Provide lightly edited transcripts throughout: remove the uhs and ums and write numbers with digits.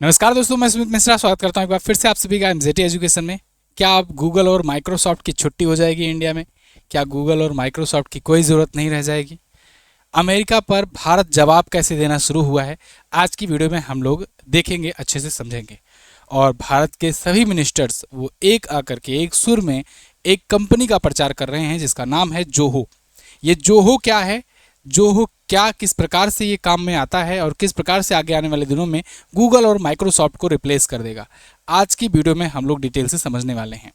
नमस्कार दोस्तों, मैं सुमित मिश्रा स्वागत करता हूं एक बार फिर से आप सभी का एमजेटी एजुकेशन में। क्या अब गूगल और माइक्रोसॉफ्ट की छुट्टी हो जाएगी इंडिया में? क्या गूगल और माइक्रोसॉफ्ट की कोई ज़रूरत नहीं रह जाएगी? अमेरिका पर भारत जवाब कैसे देना शुरू हुआ है, आज की वीडियो में हम लोग देखेंगे, अच्छे से समझेंगे। और भारत के सभी मिनिस्टर्स वो एक आकर के एक सुर में एक कंपनी का प्रचार कर रहे हैं जिसका नाम है जोहो। ये जोहो क्या है, जोहो क्या, किस प्रकार से ये काम में आता है और किस प्रकार से आगे आने वाले दिनों में गूगल और माइक्रोसॉफ्ट को रिप्लेस कर देगा, आज की वीडियो में हम लोग डिटेल से समझने वाले हैं।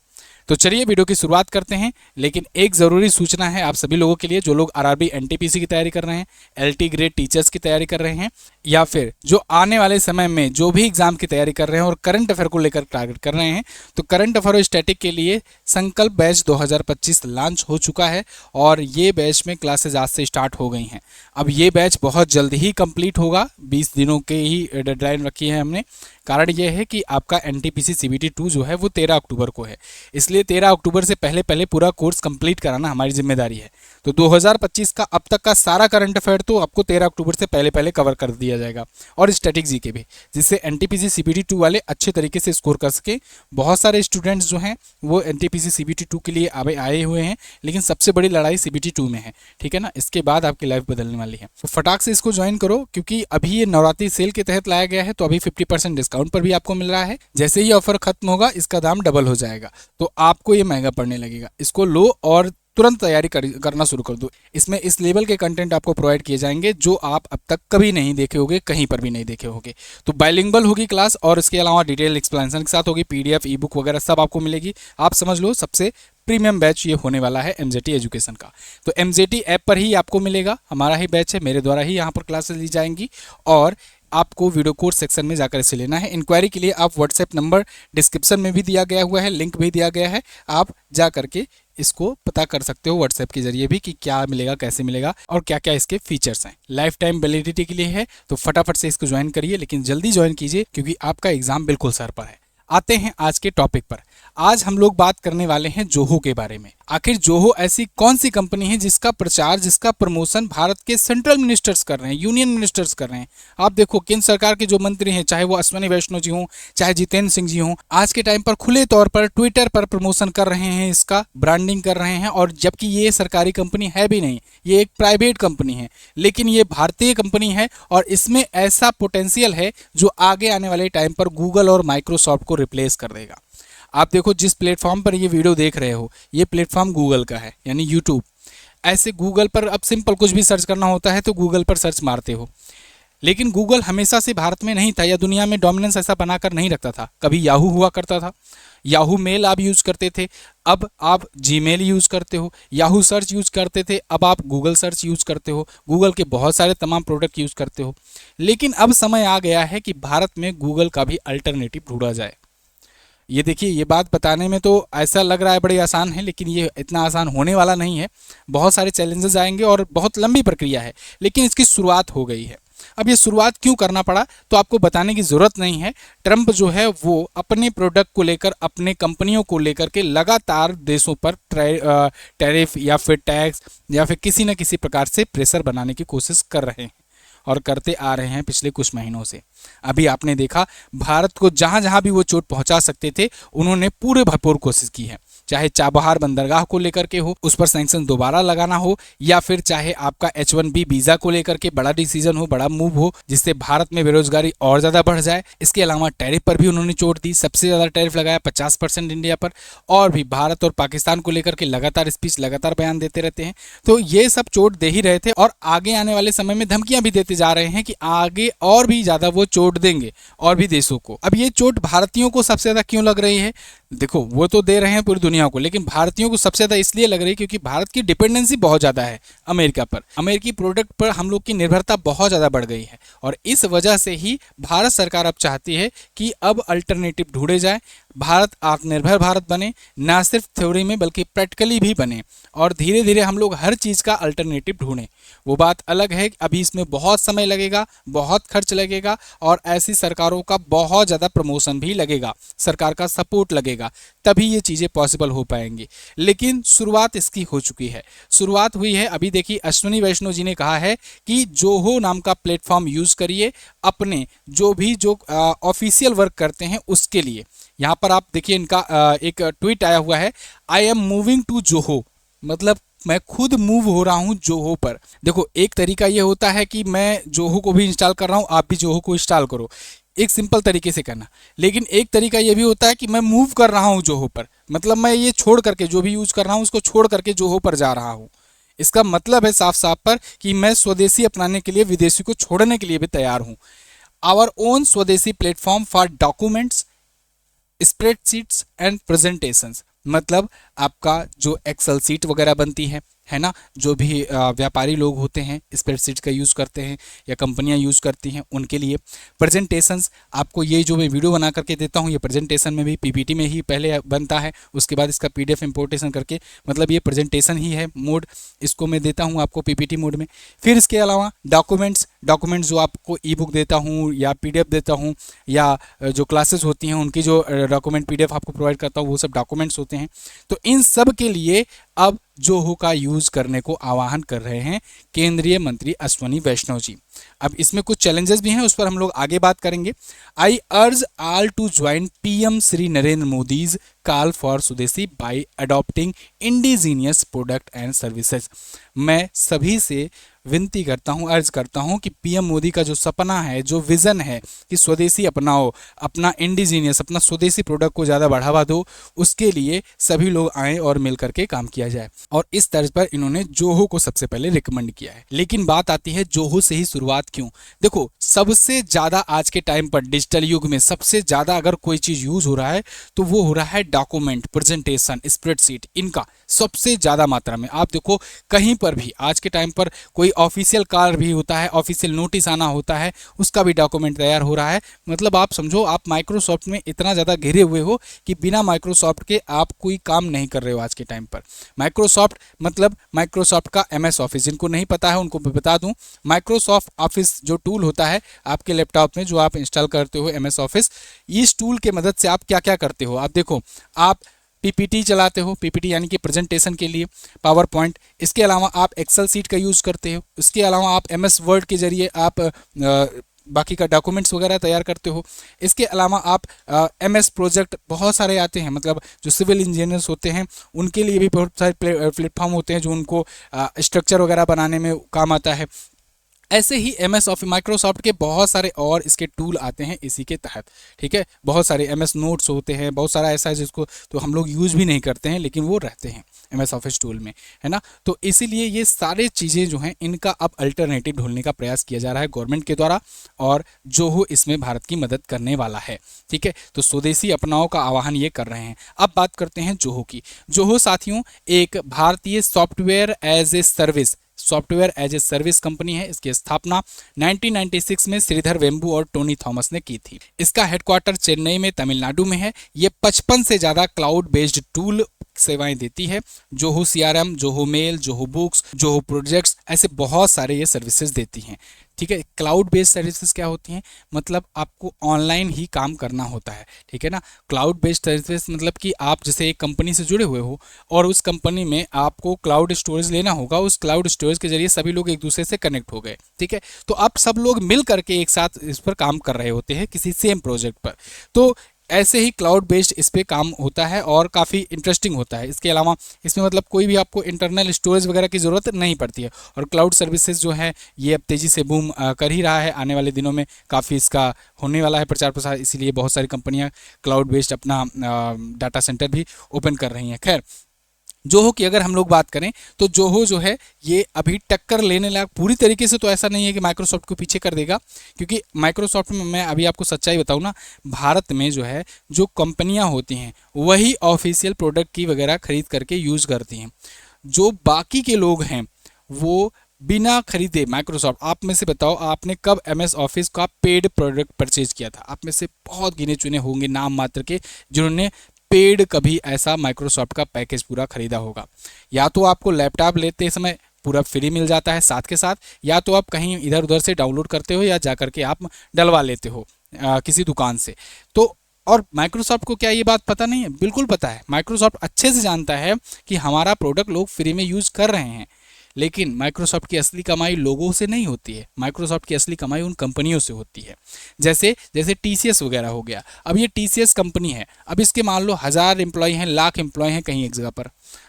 तो चलिए वीडियो की शुरुआत करते हैं। लेकिन एक ज़रूरी सूचना है आप सभी लोगों के लिए, जो लोग आरआरबी एनटीपीसी की तैयारी कर रहे हैं, एलटी ग्रेड टीचर्स की तैयारी कर रहे हैं, या फिर जो आने वाले समय में जो भी एग्जाम की तैयारी कर रहे हैं और करंट अफेयर को लेकर टारगेट कर रहे हैं, तो करंट अफेयर और स्टैटिक के लिए संकल्प बैच 2025 लॉन्च हो चुका है और ये बैच में क्लासेज आज से स्टार्ट हो गई हैं। अब ये बैच बहुत जल्द ही कंप्लीट होगा, 20 दिनों के ही डेडलाइन रखी है हमने। कारण ये है कि आपका एनटीपीसी सीबीटी 2 जो है वो 13 अक्टूबर को है, इसलिए 13 अक्टूबर से पहले पहले पूरा कोर्स कंप्लीट कराना हमारी जिम्मेदारी है। तो 2025 का अब तक का सारा करंट अफेयर तो आपको 13 अक्टूबर से पहले पहले कवर कर दिया जाएगा, और स्टैटिक जी के भी, जिससे एनटीपीसी सीबीटी 2 वाले अच्छे तरीके से स्कोर कर सके। बहुत सारे स्टूडेंट्स जो हैं वो एनटीपीसी सीबीटी 2 के लिए आए हुए हैं, लेकिन सबसे बड़ी लड़ाई सीबीटी 2 में है, ठीक है ना। इसके बाद आपकी लाइफ बदलने वाली है, तो फटाक से इसको ज्वाइन करो, क्योंकि अभी ये नवरात्रि सेल के तहत लाया गया है, तो अभी 50% डिस्काउंट पर भी आपको मिल रहा है। जैसे ही ऑफर खत्म होगा इसका दाम डबल हो जाएगा, तो आपको ये महंगा पड़ने लगेगा। इसको लो और तुरंत तैयारी करना शुरू कर दो। इसमें इस लेवल के कंटेंट आपको प्रोवाइड किए जाएंगे जो आप अब तक कभी नहीं देखे होंगे, कहीं पर भी नहीं देखे होंगे। तो बाइलिंगुअल होगी क्लास, और इसके अलावा डिटेल एक्सप्लेनेशन के साथ होगी, पीडीएफ, ई बुक वगैरह सब आपको मिलेगी। आप समझ लो सबसे प्रीमियम बैच ये होने वाला है एमजेटी एजुकेशन का। तो एमजेटी ऐप पर ही आपको मिलेगा, हमारा ही बैच है, मेरे द्वारा ही यहाँ पर क्लासेस ली जाएंगी, और आपको वीडियो कोर्स सेक्शन में जाकर इसे लेना है। इंक्वायरी के लिए आप व्हाट्सएप नंबर डिस्क्रिप्शन में भी दिया गया हुआ है, लिंक भी दिया गया है, आप जा करके इसको पता कर सकते हो व्हाट्सएप के जरिए भी कि क्या मिलेगा, कैसे मिलेगा और क्या क्या इसके फीचर्स हैं। लाइफ टाइम वैलिडिटी के लिए है, तो फटाफट से इसको ज्वाइन करिए, लेकिन जल्दी ज्वाइन कीजिए क्योंकि आपका एग्जाम बिल्कुल सर पर है। आते हैं आज के टॉपिक पर। आज हम लोग बात करने वाले हैं जोहो के बारे में। आखिर जोहो ऐसी कौन सी कंपनी है जिसका प्रचार, जिसका प्रमोशन भारत के सेंट्रल मिनिस्टर्स कर रहे हैं, यूनियन मिनिस्टर्स कर रहे हैं। आप देखो केंद्र सरकार के जो मंत्री हैं, चाहे वो अश्विनी वैष्णव जी हों, चाहे जितेंद्र सिंह जी हों, आज के टाइम पर खुले तौर पर ट्विटर पर प्रमोशन कर रहे हैं, इसका ब्रांडिंग कर रहे हैं। और जबकि ये सरकारी कंपनी है भी नहीं, ये एक प्राइवेट कंपनी है, लेकिन ये भारतीय कंपनी है और इसमें ऐसा पोटेंशियल है जो आगे आने वाले टाइम पर गूगल और माइक्रोसॉफ्ट को रिप्लेस कर देगा। आप देखो जिस प्लेटफॉर्म पर ये वीडियो देख रहे हो, ये प्लेटफॉर्म गूगल का है, यानी यूट्यूब। ऐसे गूगल पर अब सिंपल कुछ भी सर्च करना होता है तो गूगल पर सर्च मारते हो, लेकिन गूगल हमेशा से भारत में नहीं था या दुनिया में डोमिनेंस ऐसा बनाकर नहीं रखता था। कभी याहू हुआ करता था, याहू मेल आप यूज करते थे, अब आप जीमेल यूज करते हो। याहू सर्च यूज करते थे, अब आप गूगल सर्च यूज करते हो। गूगल के बहुत सारे तमाम प्रोडक्ट यूज करते हो। लेकिन अब समय आ गया है कि भारत में गूगल का भी अल्टरनेटिव ढूंढा जाए। ये देखिए, ये बात बताने में तो ऐसा लग रहा है बड़ी आसान है, लेकिन ये इतना आसान होने वाला नहीं है। बहुत सारे चैलेंजेस आएंगे और बहुत लंबी प्रक्रिया है, लेकिन इसकी शुरुआत हो गई है। अब ये शुरुआत क्यों करना पड़ा तो आपको बताने की ज़रूरत नहीं है। ट्रंप जो है वो अपने प्रोडक्ट को लेकर, अपने कंपनियों को लेकर के लगातार देशों पर टैरिफ या फिर टैक्स या फिर किसी न किसी प्रकार से प्रेशर बनाने की कोशिश कर रहे हैं और करते आ रहे हैं पिछले कुछ महीनों से। अभी आपने देखा भारत को जहां जहां भी वो चोट पहुंचा सकते थे, उन्होंने पूरे भरपूर कोशिश की है। चाहे चाबहार बंदरगाह को लेकर के हो, उस पर सैंक्शन दोबारा लगाना हो, या फिर चाहे आपका H1B वीजा को लेकर के बड़ा डिसीजन हो, बड़ा मूव हो, जिससे भारत में बेरोजगारी और ज्यादा बढ़ जाए। इसके अलावा टैरिफ पर भी उन्होंने चोट दी, सबसे ज्यादा टैरिफ लगाया 50% इंडिया पर, और भी भारत और पाकिस्तान को लेकर के लगातार स्पीच, लगातार बयान देते रहते हैं। तो ये सब चोट दे ही रहे थे और आगे आने वाले समय में धमकियां भी देते जा रहे हैं कि आगे और भी ज्यादा वो चोट देंगे और भी देशों को। अब ये चोट भारतीयों को सबसे ज्यादा क्यों लग रही है? देखो, वो तो दे रहे हैं पूरी दुनिया को, लेकिन भारतीयों को सबसे ज्यादा इसलिए लग रही है क्योंकि भारत की डिपेंडेंसी बहुत ज्यादा है अमेरिका पर। अमेरिकी प्रोडक्ट पर हम लोग की निर्भरता बहुत ज्यादा बढ़ गई है, और इस वजह से ही भारत सरकार अब चाहती है कि अब अल्टरनेटिव ढूंढे जाए। भारत आत्मनिर्भर भारत बने, ना सिर्फ थ्योरी में बल्कि प्रैक्टिकली भी बने, और धीरे धीरे हम लोग हर चीज़ का अल्टरनेटिव ढूंढें। वो बात अलग है कि अभी इसमें बहुत समय लगेगा, बहुत खर्च लगेगा, और ऐसी सरकारों का बहुत ज़्यादा प्रमोशन भी लगेगा, सरकार का सपोर्ट लगेगा, तभी ये चीज़ें पॉसिबल हो पाएंगी। लेकिन शुरुआत इसकी हो चुकी है, शुरुआत हुई है। अभी देखिए अश्विनी वैष्णव जी ने कहा है कि जोहो नाम का प्लेटफॉर्म यूज़ करिए अपने जो ऑफिशियल वर्क करते हैं उसके लिए। यहाँ पर आप देखिए इनका एक ट्वीट आया हुआ है, I am moving to Zoho, मतलब मैं खुद मूव हो रहा हूँ जोहो पर। देखो एक तरीका ये होता है कि मैं जोहो को भी इंस्टॉल कर रहा हूँ, आप भी जोहो को इंस्टॉल करो, एक सिंपल तरीके से करना। लेकिन एक तरीका ये भी होता है कि मैं मूव कर रहा हूँ जोहो पर, मतलब मैं ये छोड़ करके जो भी यूज कर रहा हूँ उसको छोड़ करके जोहो पर जा रहा हूँ। इसका मतलब है साफ साफ पर कि मैं स्वदेशी अपनाने के लिए विदेशी को छोड़ने के लिए भी तैयार हूँ। आवर ओन स्वदेशी platform for documents, spreadsheets and presentations, मतलब आपका जो एक्सेल सीट वगैरह बनती है ना, जो भी व्यापारी लोग होते हैं स्प्रेडशीट का यूज़ करते हैं या कंपनियां यूज़ करती हैं उनके लिए। प्रेजेंटेशंस, आपको ये जो मैं वीडियो बना करके देता हूँ ये प्रेजेंटेशन में भी पीपीटी में ही पहले बनता है, उसके बाद इसका पीडीएफ इंपोर्टेशन करके, मतलब ये प्रेजेंटेशन ही है मोड, इसको मैं देता हूँ आपको पीपीटी मोड में। फिर इसके अलावा डॉक्यूमेंट्स जो आपको ई बुक देता हूँ या पीडीएफ देता हूँ, या जो क्लासेस होती हैं उनकी जो डॉक्यूमेंट पीडीएफ आपको प्रोवाइड करता हूँ, वो सब डॉक्यूमेंट्स होते हैं। तो इन सब के लिए अब जोहो का यूज करने को आह्वान कर रहे हैं केंद्रीय मंत्री अश्विनी वैष्णव जी। अब इसमें कुछ चैलेंजेस भी हैं, उस पर हम लोग आगे बात करेंगे। I urge all to join PM Shri Narendra Modi's call for swadeshi by adopting indigenous product and services. मैं सभी से विनती करता हूं, अर्ज करता हूं कि पीएम मोदी का जो सपना है, जो विजन है कि स्वदेशी अपनाओ, अपना इंडिजीनियस, अपना स्वदेशी प्रोडक्ट को ज़्यादा बढ़ावा दो, उसके लिए सभी लोग आए और मिल करके काम किया जाए। और इस तर्ज पर इन्होंने जोहो को सबसे पहले रिकमेंड किया है। लेकिन बात आती है जोहो से ही शुरुआत क्यों? देखो सबसे ज़्यादा आज के टाइम पर डिजिटल युग में सबसे ज़्यादा अगर कोई चीज़ यूज़ हो रहा है तो वो हो रहा है डॉक्यूमेंट, प्रेजेंटेशन, स्प्रेडशीट, इनका सबसे ज़्यादा मात्रा में। आप देखो कहीं पर भी आज के टाइम पर कोई ऑफिशियल कार्य भी होता है, ऑफिशियल नोटिस आना होता है, उसका भी डॉक्यूमेंट तैयार हो रहा है। मतलब आप समझो आप माइक्रोसॉफ्ट में इतना ज़्यादा घिरे हुए हो कि बिना माइक्रोसॉफ्ट के आप कोई काम नहीं कर रहे हो आज के टाइम पर। माइक्रोसॉफ्ट मतलब माइक्रोसॉफ्ट का एमएस ऑफिस, जिनको नहीं पता है उनको मैं बता दूं, माइक्रोसॉफ्ट ऑफिस जो टूल होता है आपके लैपटॉप में जो आप इंस्टॉल करते हो एमएस ऑफिस, इस टूल के मदद से आप क्या क्या करते हो। आप देखो आप पीपीटी चलाते हो, पीपीटी यानी कि प्रेजेंटेशन के लिए पावर पॉइंट, इसके अलावा आप एक्सेल सीट का यूज़ करते हो, इसके अलावा आप एमएस वर्ड के जरिए आप बाकी का डॉक्यूमेंट्स वगैरह तैयार करते हो। इसके अलावा आप एमएस प्रोजेक्ट बहुत सारे आते हैं, मतलब जो सिविल इंजीनियर्स होते हैं उनके लिए भी बहुत सारे प्लेटफॉर्म होते हैं जो उनको स्ट्रक्चर वगैरह बनाने में काम आता है। ऐसे ही एमएस ऑफिस माइक्रोसॉफ्ट के बहुत सारे और इसके टूल आते हैं इसी के तहत, ठीक है। बहुत सारे एमएस नोट्स होते हैं, बहुत सारा ऐसा है जिसको तो हम लोग यूज़ भी नहीं करते हैं लेकिन वो रहते हैं एमएस ऑफिस टूल में, है ना। तो इसीलिए ये सारे चीज़ें जो हैं इनका अब अल्टरनेटिव ढूंढने का प्रयास किया जा रहा है गवर्नमेंट के द्वारा, और जोहो इसमें भारत की मदद करने वाला है, ठीक है। तो स्वदेशी अपनाओ का आह्वान ये कर रहे हैं। अब बात करते हैं जोहो की। जोहो साथियों एक भारतीय software as a service company है। इसकी स्थापना 1996 में श्रीधर वेम्बू और टोनी थॉमस ने की थी। इसका हेडक्वार्टर चेन्नई में तमिलनाडु में है। ये 55 से ज़्यादा क्लाउड बेस्ड टूल सेवाएं देती है। Zoho CRM, Zoho mail, Zoho books, Zoho projects, ऐसे बहुत सारे ये सर्विसेज देती हैं, ठीक है। क्लाउड बेस्ड सर्विसेज क्या होती हैं? मतलब आपको ऑनलाइन ही काम करना होता है, ठीक है ना। क्लाउड बेस्ड सर्विसेज मतलब कि आप जैसे एक कंपनी से जुड़े हुए हो और उस कंपनी में आपको क्लाउड स्टोरेज लेना होगा, उस क्लाउड स्टोरेज के जरिए सभी लोग एक दूसरे से कनेक्ट हो गए, ठीक है। तो आप सब लोग मिल करके एक साथ इस पर काम कर रहे होते हैं किसी सेम प्रोजेक्ट पर। तो ऐसे ही क्लाउड बेस्ड इस पे काम होता है और काफ़ी इंटरेस्टिंग होता है। इसके अलावा इसमें मतलब कोई भी आपको इंटरनल स्टोरेज वगैरह की ज़रूरत नहीं पड़ती है। और क्लाउड सर्विसेज जो है ये अब तेज़ी से बूम कर ही रहा है। आने वाले दिनों में काफ़ी इसका होने वाला है प्रचार प्रसार, इसीलिए बहुत सारी कंपनियां क्लाउड बेस्ड अपना डाटा सेंटर भी ओपन कर रही हैं। खैर जोहो की अगर हम लोग बात करें तो जोहो जो है ये अभी टक्कर लेने लायक पूरी तरीके से तो ऐसा नहीं है कि माइक्रोसॉफ्ट को पीछे कर देगा, क्योंकि माइक्रोसॉफ्ट में मैं अभी आपको सच्चाई बताऊं ना, भारत में जो है जो कंपनियां होती हैं वही ऑफिशियल प्रोडक्ट की वगैरह खरीद करके यूज़ करती हैं। जो बाकी के लोग हैं वो बिना खरीदे माइक्रोसॉफ्ट, आप में से बताओ आपने कब MS ऑफिस का पेड प्रोडक्ट परचेज किया था? आप में से बहुत गिने चुने होंगे नाम मात्र के जिन्होंने पेड कभी ऐसा माइक्रोसॉफ्ट का पैकेज पूरा खरीदा होगा। या तो आपको लैपटॉप लेते समय पूरा फ्री मिल जाता है साथ के साथ, या तो आप कहीं इधर उधर से डाउनलोड करते हो या जा करके आप डलवा लेते हो किसी दुकान से। तो और माइक्रोसॉफ्ट को क्या ये बात पता नहीं है? बिल्कुल पता है। माइक्रोसॉफ्ट अच्छे से जानता है कि हमारा प्रोडक्ट लोग फ्री में यूज़ कर रहे हैं। लेकिन माइक्रोसॉफ्ट की असली कमाई लोगों से नहीं होती है, माइक्रोसॉफ्ट की असली कमाई उन कंपनियों से होती है। जैसे जैसे TCS वगैरह हो गया। अब ये TCS कंपनी है, अब इसके मान लो 1000 एम्प्लॉय हैं, लाख एम्प्लॉय हैं कहीं एक जगह पर।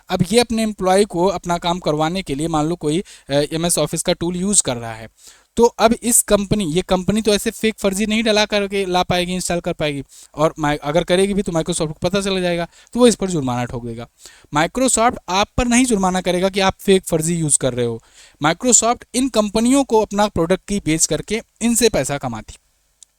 अब ये अपने एम्प्लॉय को अपना काम करवाने के लिए मान लो कोई MS ऑफिस का टूल यूज़ कर रहा है, तो अब ये कंपनी तो ऐसे फेक फर्जी नहीं डला करके ला पाएगी, इंस्टॉल कर पाएगी। और अगर करेगी भी तो माइक्रोसॉफ्ट को पता चल जाएगा, तो वो इस पर जुर्माना ठोक देगा। माइक्रोसॉफ्ट आप पर नहीं जुर्माना करेगा कि आप फेक फर्जी यूज़ कर रहे हो। माइक्रोसॉफ्ट इन कंपनियों को अपना प्रोडक्ट की बेच करके इनसे पैसा कमाती,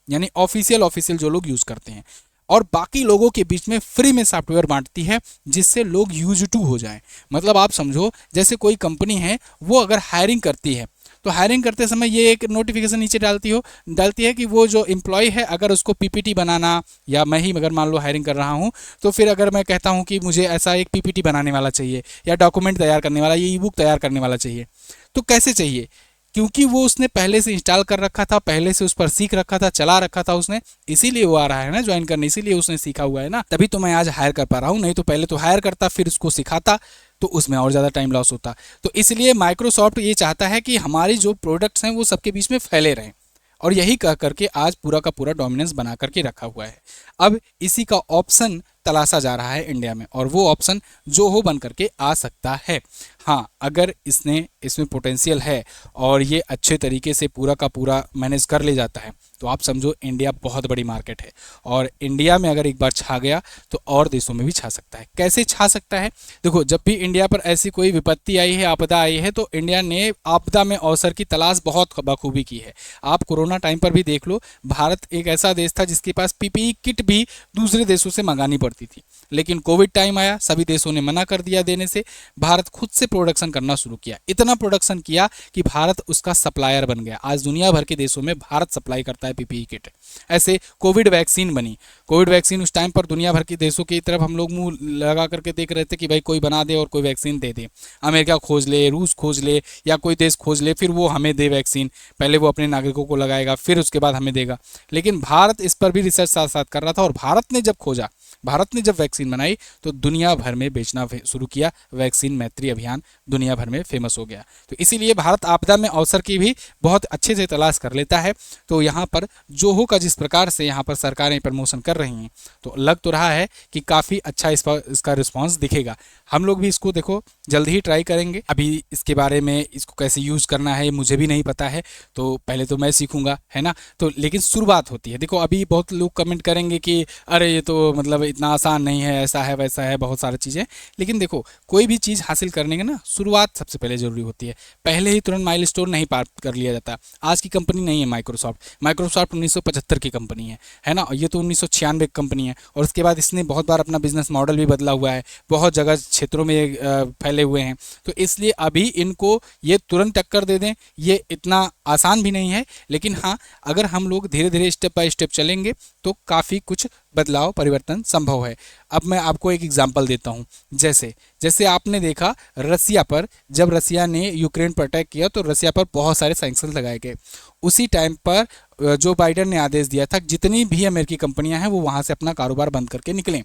यानी ऑफिशियल जो लोग यूज़ करते हैं, और बाकी लोगों के बीच में फ्री में सॉफ्टवेयर बांटती है जिससे लोग यूज टू हो जाएं। मतलब आप समझो जैसे कोई कंपनी है, वो अगर हायरिंग करती है तो हायरिंग करते समय ये एक नोटिफिकेशन नीचे डालती है कि वो जो एम्प्लॉय है अगर उसको PPT बनाना, या मैं ही अगर मान लो हायरिंग कर रहा हूँ तो फिर अगर मैं कहता हूँ कि मुझे ऐसा एक PPT बनाने वाला चाहिए, या डॉक्यूमेंट तैयार करने वाला, ये ईबुक तैयार करने वाला चाहिए, तो कैसे चाहिए? क्योंकि वो उसने पहले से इंस्टॉल कर रखा था, पहले से उस पर सीख रखा था, चला रखा था उसने, इसीलिए वो आ रहा है ना ज्वाइन करने, इसीलिए उसने सीखा हुआ है ना, तभी तो मैं आज हायर कर पा रहा हूँ। नहीं तो पहले तो हायर करता फिर उसको सिखाता तो उसमें और ज़्यादा टाइम लॉस होता। तो इसलिए माइक्रोसॉफ्ट ये चाहता है कि हमारी जो प्रोडक्ट्स हैं वो सबके बीच में फैले रहें, और यही कह करके आज पूरा का पूरा डोमिनेंस बना करके रखा हुआ है। अब इसी का ऑप्शन तलाशा जा रहा है इंडिया में, और वो ऑप्शन जो हो बन करके आ सकता है। हाँ, अगर इसमें पोटेंशियल है और ये अच्छे तरीके से पूरा का पूरा मैनेज कर ले जाता है तो आप समझो इंडिया बहुत बड़ी मार्केट है, और इंडिया में अगर एक बार छा गया तो और देशों में भी छा सकता है। कैसे छा सकता है? देखो, जब भी इंडिया पर ऐसी कोई विपत्ति आई है, आपदा आई है, तो इंडिया ने आपदा में अवसर की तलाश बहुत बखूबी की है। आप कोरोना टाइम पर भी देख लो, भारत एक ऐसा देश था जिसके पास PPE किट भी दूसरे देशों से मंगानी पड़ती थी, लेकिन कोविड टाइम आया, सभी देशों ने मना कर दिया देने से, भारत खुद से प्रोडक्शन करना शुरू किया। इतना प्रोडक्शन किया कि भारत उसका सप्लायर बन गया। आज दुनिया भर के देशों में भारत सप्लाई करता है PPE किट। ऐसे कोविड वैक्सीन बनी। कोविड वैक्सीन उस टाइम पर दुनिया भर के देशों की तरफ हम लोग मुंह लगा करके देख रहे थे कि भाई कोई बना दे और कोई वैक्सीन दे दे। अमेरिका खोज ले, रूस खोज ले, या कोई देश खोज ले, फिर वो हमें दे वैक्सीन। पहले वो अपने नागरिकों को लगाएगा, फिर उसके बाद हमें देगा। लेकिन भारत इस पर भी रिसर्च साथ साथ कर रहा था, और भारत ने जब खोजा, भारत ने जब वैक्सीन बनाई तो दुनिया भर में बेचना शुरू किया। वैक्सीन मैत्री अभियान दुनिया भर में फेमस हो गया। तो इसीलिए भारत आपदा में अवसर की भी बहुत अच्छे से तलाश कर लेता है। तो यहाँ पर जोहो का जिस प्रकार से यहाँ पर सरकारें प्रमोशन कर रही हैं, तो लग तो रहा है कि काफ़ी अच्छा इसका रिस्पॉन्स दिखेगा। हम लोग भी इसको देखो जल्द ही ट्राई करेंगे। अभी इसके बारे में, इसको कैसे यूज़ करना है मुझे भी नहीं पता है, तो पहले तो मैं सीखूंगा, है ना। तो लेकिन शुरुआत होती है। देखो, अभी बहुत लोग कमेंट करेंगे कि अरे ये तो मतलब इतना आसान नहीं है, ऐसा है वैसा है, बहुत सारी चीज़ें। लेकिन देखो, कोई भी चीज़ हासिल करने के ना शुरुआत सबसे पहले ज़रूरी होती है। पहले ही तुरंत माइलस्टोन नहीं पार कर लिया जाता। आज की कंपनी नहीं है माइक्रोसॉफ्ट 1975 की कंपनी है ना। ये तो 1996 की कंपनी है, और उसके बाद इसने बहुत बार अपना बिजनेस मॉडल भी बदला हुआ है, बहुत जगह क्षेत्रों में फैले हुए हैं। तो इसलिए अभी इनको ये तुरंत टक्कर दे दें, ये इतना आसान भी नहीं है। लेकिन हाँ, अगर हम लोग धीरे धीरे स्टेप बाय स्टेप चलेंगे तो काफ़ी कुछ बदलाव परिवर्तन संभव है। अब मैं आपको एक एग्जांपल देता हूँ। जैसे जैसे आपने देखा रसिया पर, जब रसिया ने यूक्रेन पर अटैक किया तो रसिया पर बहुत सारे सैंक्शन लगाए गए। उसी टाइम पर जो बाइडेन ने आदेश दिया था जितनी भी अमेरिकी कंपनियां हैं वो वहाँ से अपना कारोबार बंद करके निकलें।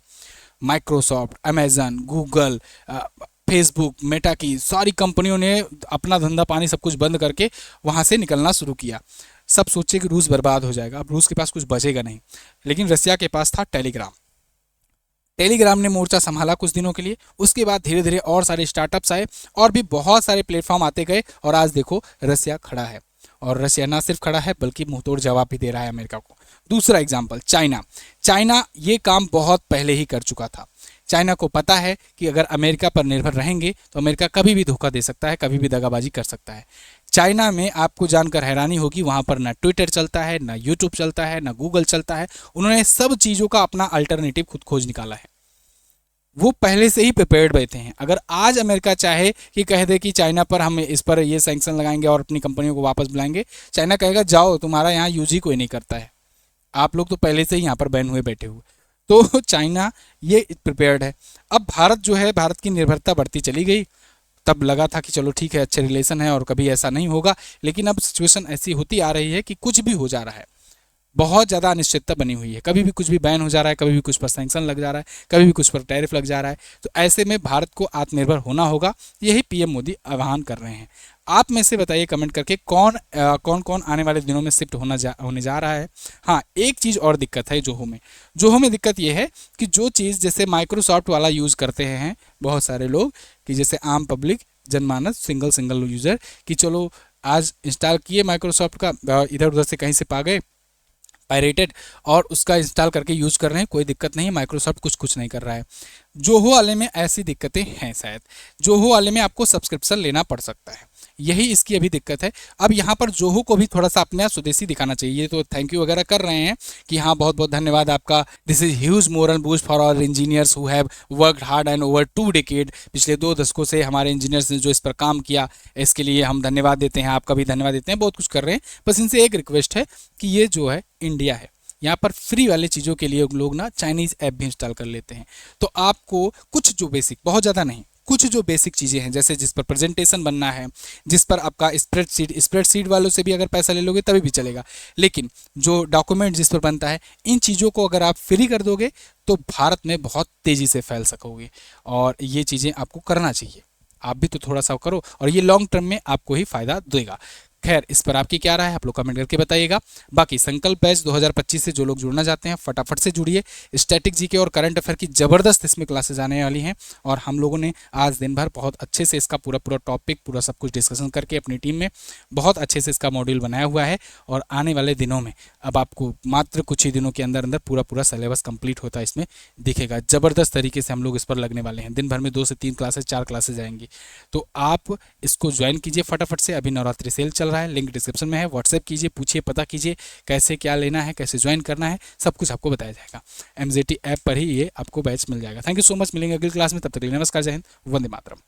Microsoft, Amazon, Google, Facebook, Meta की सारी कंपनियों ने अपना धंधा पानी सब कुछ बंद करके वहाँ से निकलना शुरू किया। सब सोचे कि रूस बर्बाद हो जाएगा, अब रूस के पास कुछ बचेगा नहीं। लेकिन रसिया के पास था टेलीग्राम ने मोर्चा संभाला कुछ दिनों के लिए। उसके बाद धीरे धीरे और सारे स्टार्टअप्स आए और भी बहुत सारे प्लेटफॉर्म आते गए, और आज देखो रसिया खड़ा है। और रसिया ना सिर्फ खड़ा है बल्कि मुंहतोड़ जवाब भी दे रहा है अमेरिका को। दूसरा एग्जाम्पल, चाइना ये काम बहुत पहले ही कर चुका था। चाइना को पता है कि अगर अमेरिका पर निर्भर रहेंगे तो अमेरिका कभी भी धोखा दे सकता है, कभी भी दगाबाजी कर सकता है। चाइना में आपको जानकर हैरानी होगी, वहाँ पर ना ट्विटर चलता है, ना यूट्यूब चलता है, ना गूगल चलता है। उन्होंने सब चीज़ों का अपना अल्टरनेटिव खुद खोज निकाला है। वो पहले से ही प्रिपेयर्ड बैठे हैं। अगर आज अमेरिका चाहे कि कह दे कि चाइना पर हम इस पर ये सैंक्शन लगाएंगे और अपनी कंपनियों को वापस बुलाएंगे, चाइना कहेगा जाओ, तुम्हारा यहाँ यूज ही कोई नहीं करता है, आप लोग तो पहले से ही यहाँ पर बैन हुए बैठे हुए। तो चाइना ये प्रिपेयर्ड है। अब भारत जो है, भारत की निर्भरता बढ़ती चली गई। तब लगा था कि चलो ठीक है, अच्छे रिलेशन है और कभी ऐसा नहीं होगा, लेकिन अब सिचुएशन ऐसी होती आ रही है कि कुछ भी हो जा रहा है, बहुत ज़्यादा अनिश्चितता बनी हुई है, कभी भी कुछ भी बैन हो जा रहा है, कभी भी कुछ पर सैंक्शन लग जा रहा है, कभी भी कुछ पर टैरिफ लग जा रहा है। तो ऐसे में भारत को आत्मनिर्भर होना होगा, यही पीएम मोदी आह्वान कर रहे हैं। आप में से बताइए कमेंट करके कौन कौन आने वाले दिनों में शिफ्ट होने जा रहा है। हाँ, एक चीज़ और दिक्कत है जोहो में दिक्कत ये है कि जो चीज़ जैसे माइक्रोसॉफ्ट वाला यूज़ करते हैं बहुत सारे लोग, कि जैसे आम पब्लिक जनमानस सिंगल यूज़र, कि चलो आज इंस्टॉल किए माइक्रोसॉफ्ट का, इधर उधर से कहीं से पा गए पायरेटेड, और उसका इंस्टॉल करके यूज़ कर रहे हैं, कोई दिक्कत नहीं है, माइक्रोसॉफ्ट कुछ नहीं कर रहा है। जोहो वाले में ऐसी दिक्कतें हैं शायद, जोहो वाले में आपको सब्सक्रिप्शन लेना पड़ सकता है, यही इसकी अभी दिक्कत है। अब यहाँ पर जोहो को भी थोड़ा सा अपने यहाँ स्वदेशी दिखाना चाहिए। ये तो थैंक यू वगैरह कर रहे हैं कि हाँ बहुत बहुत धन्यवाद आपका, this is huge moral boost for our engineers who have worked hard and over 2 decade, पिछले 2 दशकों से हमारे इंजीनियर्स ने जो इस पर काम किया, इसके लिए हम धन्यवाद देते हैं, आपका भी धन्यवाद देते हैं, बहुत कुछ कर रहे हैं। बस इनसे एक रिक्वेस्ट है कि ये जो है इंडिया है, यहाँ पर फ्री वाले चीज़ों के लिए लोग ना चाइनीज़ ऐप भी इंस्टॉल कर लेते हैं। तो आपको कुछ जो बेसिक, बहुत ज़्यादा नहीं, कुछ जो बेसिक चीज़ें हैं, जैसे जिस पर प्रेजेंटेशन बनना है, जिस पर आपका स्प्रेडशीट वालों से भी अगर पैसा ले लोगे तभी भी चलेगा, लेकिन जो डॉक्यूमेंट जिस पर बनता है, इन चीज़ों को अगर आप फ्री कर दोगे तो भारत में बहुत तेज़ी से फैल सकोगे, और ये चीज़ें आपको करना चाहिए। आप भी तो थोड़ा सा करो, और ये लॉन्ग टर्म में आपको ही फ़ायदा देगा। खैर, इस पर आपकी क्या राय है, आप लोग कमेंट करके बताइएगा। बाकी संकल्प बैच 2025 से जो लोग जुड़ना चाहते हैं फटाफट से जुड़िए। स्टैटिक जीके और करंट अफेयर की ज़बरदस्त इसमें क्लासेज आने वाली हैं, और हम लोगों ने आज दिन भर बहुत अच्छे से इसका पूरा टॉपिक, पूरा सब कुछ डिस्कशन करके अपनी टीम में बहुत अच्छे से इसका मॉड्यूल बनाया हुआ है। और आने वाले दिनों में अब आपको मात्र कुछ ही दिनों के अंदर अंदर पूरा सिलेबस कंप्लीट होता है इसमें दिखेगा। ज़बरदस्त तरीके से हम लोग इस पर लगने वाले हैं, दिन भर में 2 से 3 क्लासेज, 4 क्लासेज आएंगी। तो आप इसको ज्वाइन कीजिए फटाफट से, अभी नवरात्रि सेल चल रहा है, लिंक डिस्क्रिप्शन में है, व्हाट्सएप कीजिए, पूछिए, पता कीजिए कैसे क्या लेना है, कैसे ज्वाइन करना है, सब कुछ आपको बताया जाएगा। MZT ऐप पर ही ये आपको बैच मिल जाएगा। थैंक यू सो मच, मिलेंगे अगली क्लास में, तब तक के लिए नमस्कार, जय हिंद, वंदे मातरम।